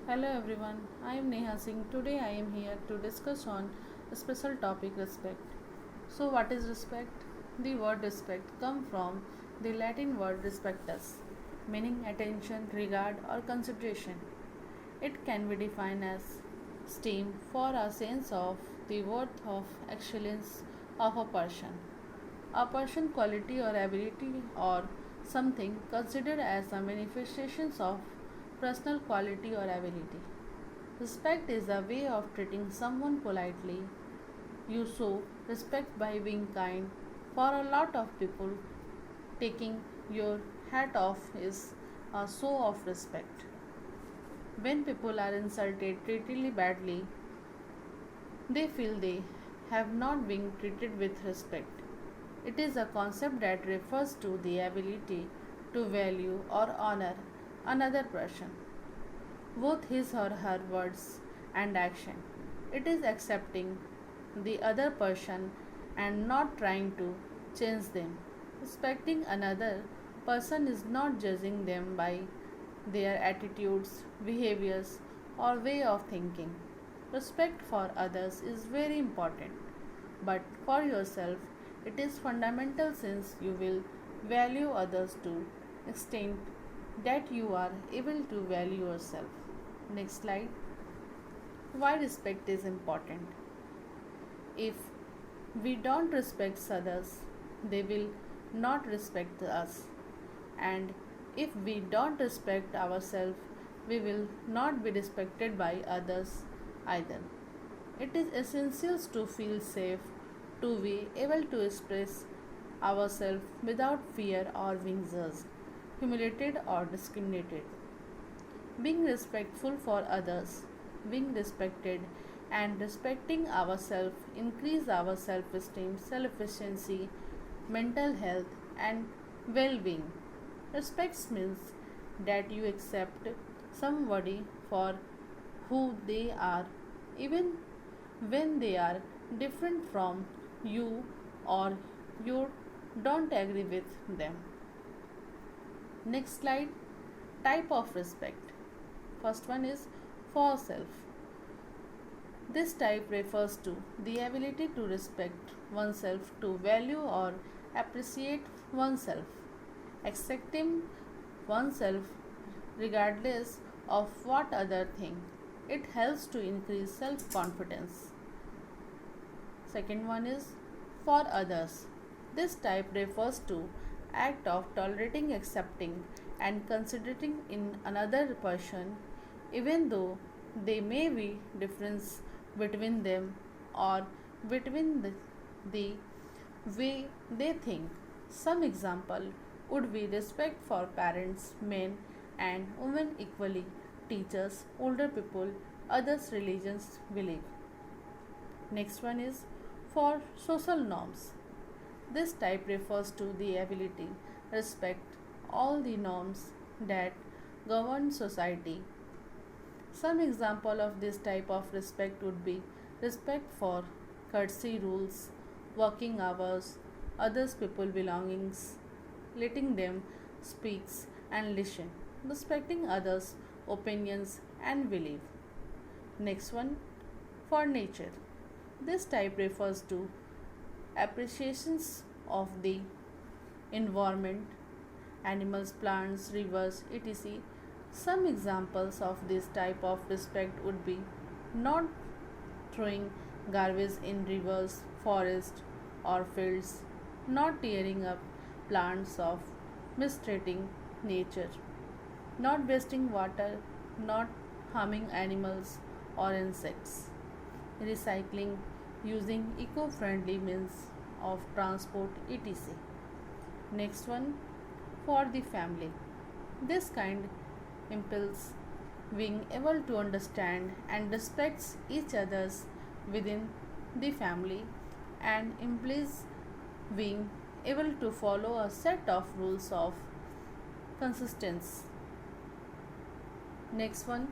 Hello everyone, I am Neha Singh. Today I am here to discuss on a special topic respect. So what is respect? The word respect comes from the Latin word respectus, meaning attention, regard or consideration. It can be defined as esteem for a sense of the worth of excellence of a person quality or ability or something considered as a manifestation of personal quality or ability. Respect is a way of treating someone politely. You show respect by being kind. For a lot of people, taking your hat off is a show of respect. When people are insulted, treated badly, they feel they have not been treated with respect. It is a concept that refers to the ability to value or honor another person, both his or her words and action. It is accepting the other person and not trying to change them. Respecting another person is not judging them by their attitudes, behaviors, or way of thinking. Respect for others is very important, but for yourself, it is fundamental since you will value others to extent that you are able to value yourself. Next slide. Why respect is important? If we don't respect others, they will not respect us. And if we don't respect ourselves, we will not be respected by others either. It is essential to feel safe, to be able to express ourselves without fear or being judged, humiliated, or discriminated. Being respectful for others, being respected, and respecting ourselves increase our self-esteem, self-efficiency, mental health, and well-being. Respect means that you accept somebody for who they are, even when they are different from you or you don't agree with them. Next slide. Type of respect. First one is for self. This type refers to the ability to respect oneself, to value or appreciate oneself, accepting oneself regardless of what other think. It helps to increase self confidence. Second one is for others. This type refers to act of tolerating, accepting and considering in another person even though they may be difference between them or between the way they think. Some example would be respect for parents, men and women equally, teachers, older people, others religions believe. Next one is for social norms. This type refers to the ability respect all the norms that govern society. Some example of this type of respect would be respect for courtesy rules, working hours, others people belongings, letting them speak and listen, respecting others' opinions and belief. Next one for nature. This type refers to appreciations of the environment, animals, plants, rivers, etc. Some examples of this type of respect would be not throwing garbage in rivers, forests, or fields, not tearing up plants of mistreating nature, not wasting water, not harming animals or insects, recycling, using eco friendly means of transport, etc. Next one for the family. This kind impels being able to understand and respect each other's within the family and implies being able to follow a set of rules of consistency. Next one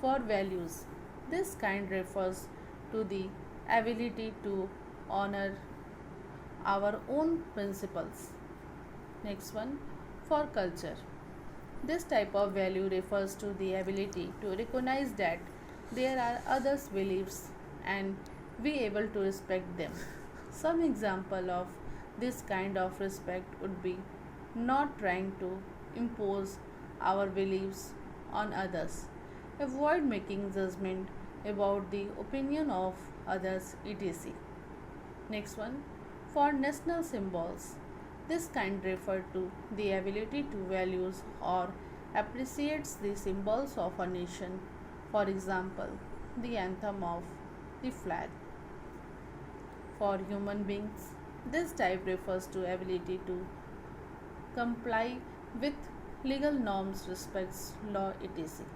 for values. This kind refers to the ability to honor our own principles. Next one for culture. This type of value refers to the ability to recognize that there are others' beliefs and be able to respect them. Some example of this kind of respect would be not trying to impose our beliefs on others. Avoid making judgment about the opinion of others, etc. Next one, for national symbols. This kind refer to the ability to values or appreciates the symbols of a nation. For example, the anthem of the flag. For human beings, this type refers to ability to comply with legal norms, respects law, etc.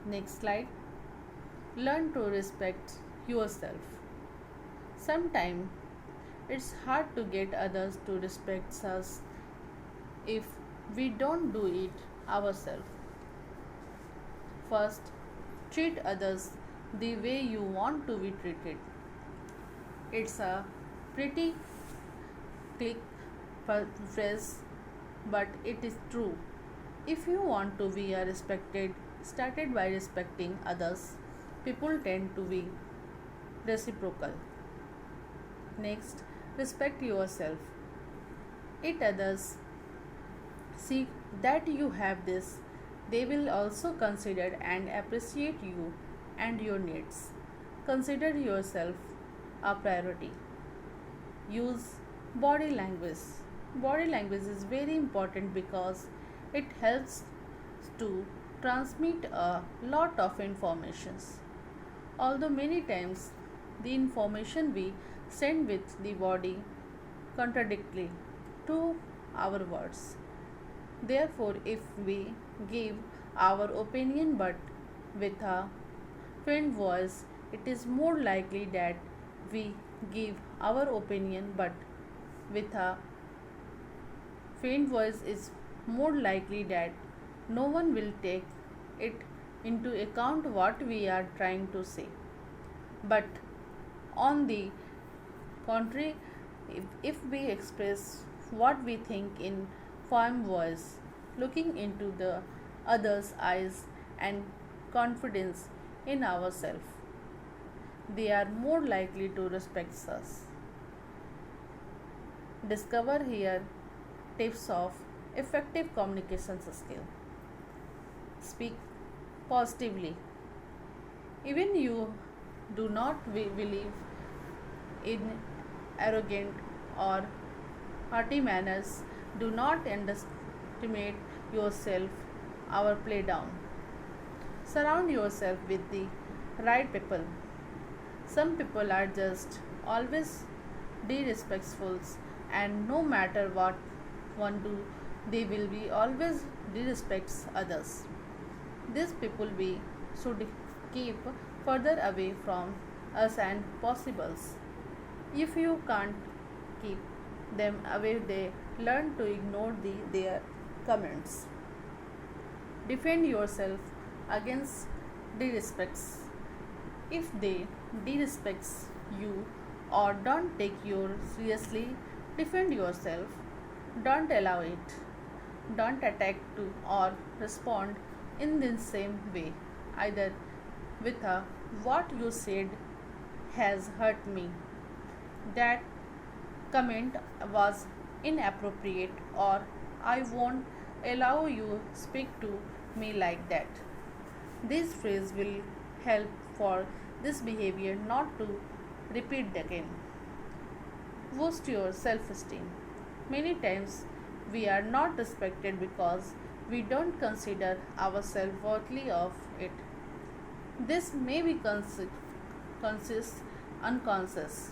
Next slide. Learn to respect yourself. Sometimes it's hard to get others to respect us if we don't do it ourselves. First, treat others the way you want to be treated. It's a pretty click phrase, but it is true. If you want to be a respected, started by respecting others, people tend to be reciprocal. Next, respect yourself. It others see that you have this, they will also consider and appreciate you and your needs. Consider yourself a priority. Use body language. Body language is very important because it helps to transmit a lot of informations. Although many times the information we send with the body contradictory to our words. Therefore, if we give our opinion but with a faint voice, it is more likely that we give our opinion but with a faint voice is more likely that no one will take it into account what we are trying to say. But on the contrary, if we express what we think in firm voice, looking into the other's eyes and confidence in ourselves, they are more likely to respect us. Discover here tips of effective communication skill. Speak positively. Even you do not believe in arrogant or hearty manners, do not underestimate yourself or play down. Surround yourself with the right people. Some people are just always disrespectful, and no matter what one do, they will be always disrespects others. These people we should keep further away from us and possibles. If you can't keep them away, they learn to ignore their comments. Defend yourself against disrespects. If they disrespects you or don't take you seriously, defend yourself. Don't allow it. Don't attack to or respond in the same way. Either with a what you said has hurt me. That comment was inappropriate or I won't allow you speak to me like that. This phrase will help for this behavior not to repeat again. Boost your self esteem. Many times we are not respected because we don't consider ourselves worthy of it. This may be conscious, unconscious.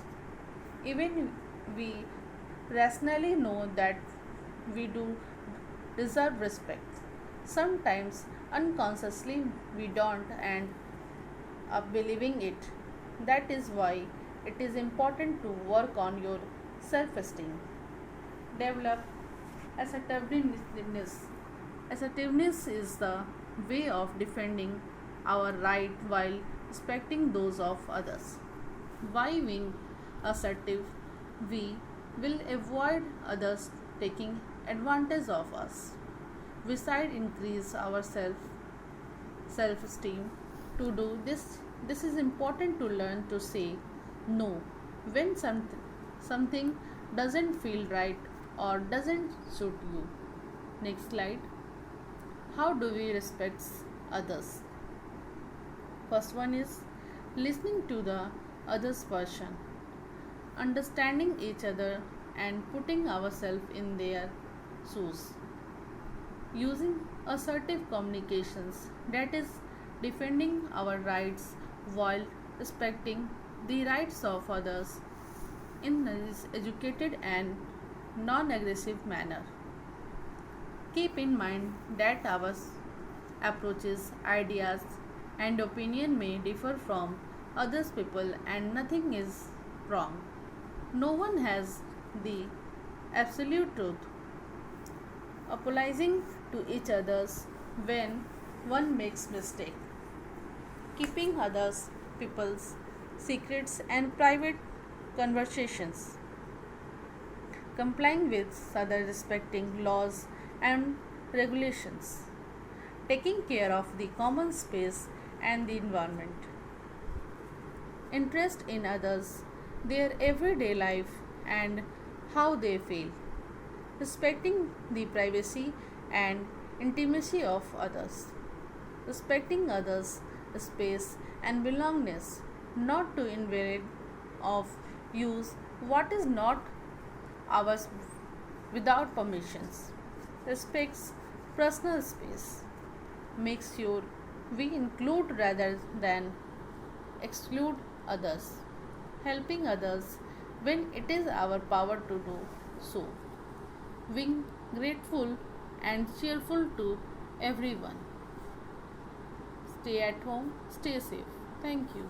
Even we rationally know that we do deserve respect. Sometimes unconsciously we don't end up believing it. That is why it is important to work on your self esteem. Develop assertiveness. Assertiveness is the way of defending our right while respecting those of others. By being assertive, we will avoid others taking advantage of us. besides increase our self esteem. To do this is important to learn to say no when something doesn't feel right or doesn't suit you. Next slide. How do we respect others? First one is listening to the other's person, understanding each other and putting ourselves in their shoes, using assertive communications, that is defending our rights while respecting the rights of others in an educated and non-aggressive manner. Keep in mind that our approaches, ideas, and opinion may differ from others people and nothing is wrong. No one has the absolute truth. Apologizing to each others when one makes mistake. Keeping others people's secrets and private conversations. Complying with other respecting laws and regulations. Taking care of the common space and the environment. Interest in others, their everyday life and how they feel. Respecting the privacy and intimacy of others. Respecting others' space and belongingness, not to invade of use what is not ours without permissions. Respects personal space. Make sure we include rather than exclude others. Helping others when it is our power to do so. Being grateful and cheerful to everyone. Stay at home, stay safe. Thank you.